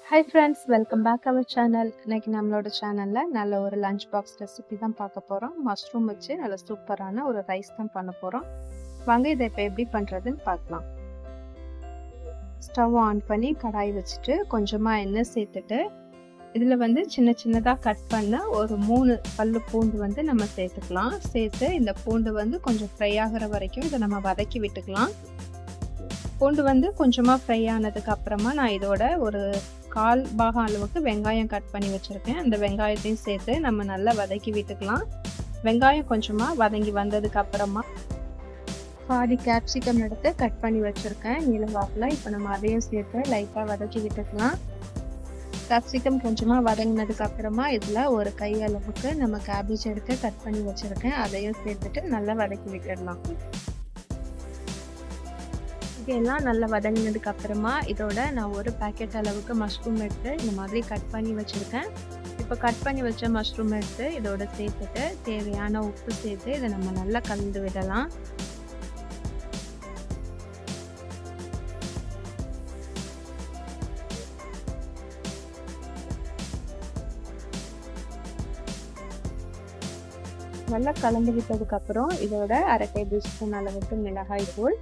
Hi friends, welcome back our channel. இன்னைக்கு நம்மளோட சேனல்ல நல்ல ஒரு லஞ்ச் பாக்ஸ் ரெசிபி தான் பார்க்க போறோம். மஷ்ரூம் வச்சு நல்ல சூப்பரான ஒரு ரைஸ் தான் பண்ண போறோம். வாங்க இதை இப்போ எப்படி பண்றதுன்னு பார்க்கலாம். ஸ்டவ் ஆன் பண்ணி கடாய் வச்சுட்டு கொஞ்சமா எண்ணெய் சேர்த்துட்டு இதுல வந்து சின்ன சின்னதா கட் பண்ண ஒரு 3 பல்லு பூண்டு வந்து நம்ம சேர்த்துக்கலாம். சேர்த்து இந்த பூண்டு வந்து கொஞ்சம் ஃப்ரை ஆகுற வரைக்கும் இதை நம்ம வதக்கி விட்டுக்கலாம். பூண்டு வந்து கொஞ்சமா ஃப்ரை ஆனதுக்கு அப்புறமா நான் இதோட ஒரு 1/4 பாகம் அளவுக்கு வெங்காயம் கட் பண்ணி வச்சிருக்கேன். அந்த வெங்காயத்தையும் சேர்த்து நம்ம நல்லா வதக்கி விட்டுக்கலாம். வெங்காயம் கொஞ்சமா வதங்கி வந்ததுக்கு அப்புறமா பாதி கேப்சிகம் எடுத்து கட் பண்ணி வச்சிருக்கேன் நீல வாக்குல. இப்போ நம்ம அதையும் சேர்த்து லைட்டா வதக்கி விட்டுக்கலாம். கேப்சிகம் கொஞ்சமா வதங்கினதுக்கு அப்புறமா இதுல ஒரு கை அளவுக்கு நம்ம கேபேஜ் எடுத்து கட் பண்ணி வச்சிருக்கேன். அதையும் சேர்த்துட்டு நல்லா வதக்கி விட்டுடலாம். எல்லாம் நல்லா வதங்கினதுக்கு அப்புறமா இதோட நான் ஒரு பேக்கெட் அளவுக்கு மஷ்ரூம் எடுத்து இந்த மாதிரி கட் பண்ணி வச்சிருக்கேன். இப்போ கட் பண்ணி வச்ச மஷ்ரூம் எடுத்து இதோட சேர்த்துட்டு தேவையான உப்பு சேர்த்து இதை நம்ம நல்லா கலந்து விடலாம். நல்லா கலந்து விட்டதுக்கு அப்புறம் இதோட 1/2 டேபிள் ஸ்பூன் அளவுக்கு மிளகாய் தூள்,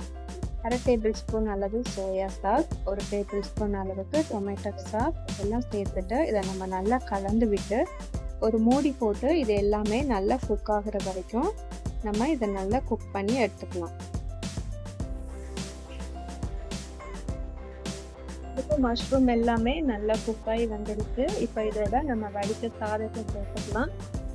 1/2 டேபிள் ஸ்பூன் அளவு சோயா சாஸ், 1 டேபிள் ஸ்பூன் அளவுக்கு டொமேட்டோ சாஸ் எல்லாம் சேர்த்துட்டு இதை நம்ம நல்லா கலந்து விட்டு ஒரு மூடி போட்டு இது எல்லாமே நல்லா குக் ஆகுற வரைக்கும் நம்ம இதை நல்லா குக் பண்ணி எடுத்துக்கலாம். இப்போ மஷ்ரூம் எல்லாமே நல்லா குக் ஆகி வந்துடுச்சு. இப்போ இதோட நம்ம வடித்த சாதத்தை சேர்த்துக்கலாம்.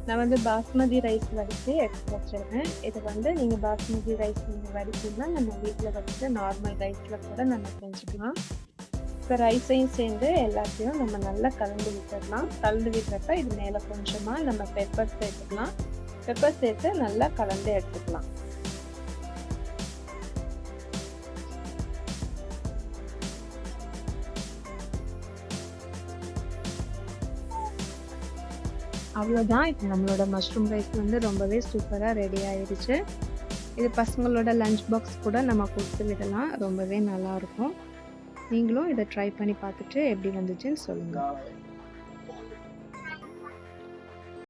நான் வந்து பாஸ்மதி ரைஸ் வடித்து எடுத்து வச்சிருக்கேன். இது வந்து நீங்கள் பாஸ்மதி ரைஸ் நீங்கள் வடிச்சிங்கன்னா நம்ம வீட்டில் வச்சு நார்மல் ரைஸில் கூட நம்ம செஞ்சுக்கலாம். இப்போ ரைஸையும் சேர்ந்து எல்லாத்தையும் நம்ம நல்லா கலந்து விட்டுடலாம். கலந்து விட்டுறப்ப இது மேலே கொஞ்சமாக நம்ம பெப்பர் சேர்த்துக்கலாம். பெப்பர் சேர்த்து நல்லா கலந்து எடுத்துக்கலாம். அவ்வளோதான். இப்போ நம்மளோட மஷ்ரூம் ரைஸ் வந்து ரொம்பவே சூப்பராக ரெடி ஆயிடுச்சு. இது பசங்களோட லஞ்ச் பாக்ஸ் கூட நம்ம கொடுத்து விடலாம். ரொம்பவே நல்லாயிருக்கும். நீங்களும் இதை ட்ரை பண்ணி பார்த்துட்டு எப்படி வந்துச்சுன்னு சொல்லுங்கள்.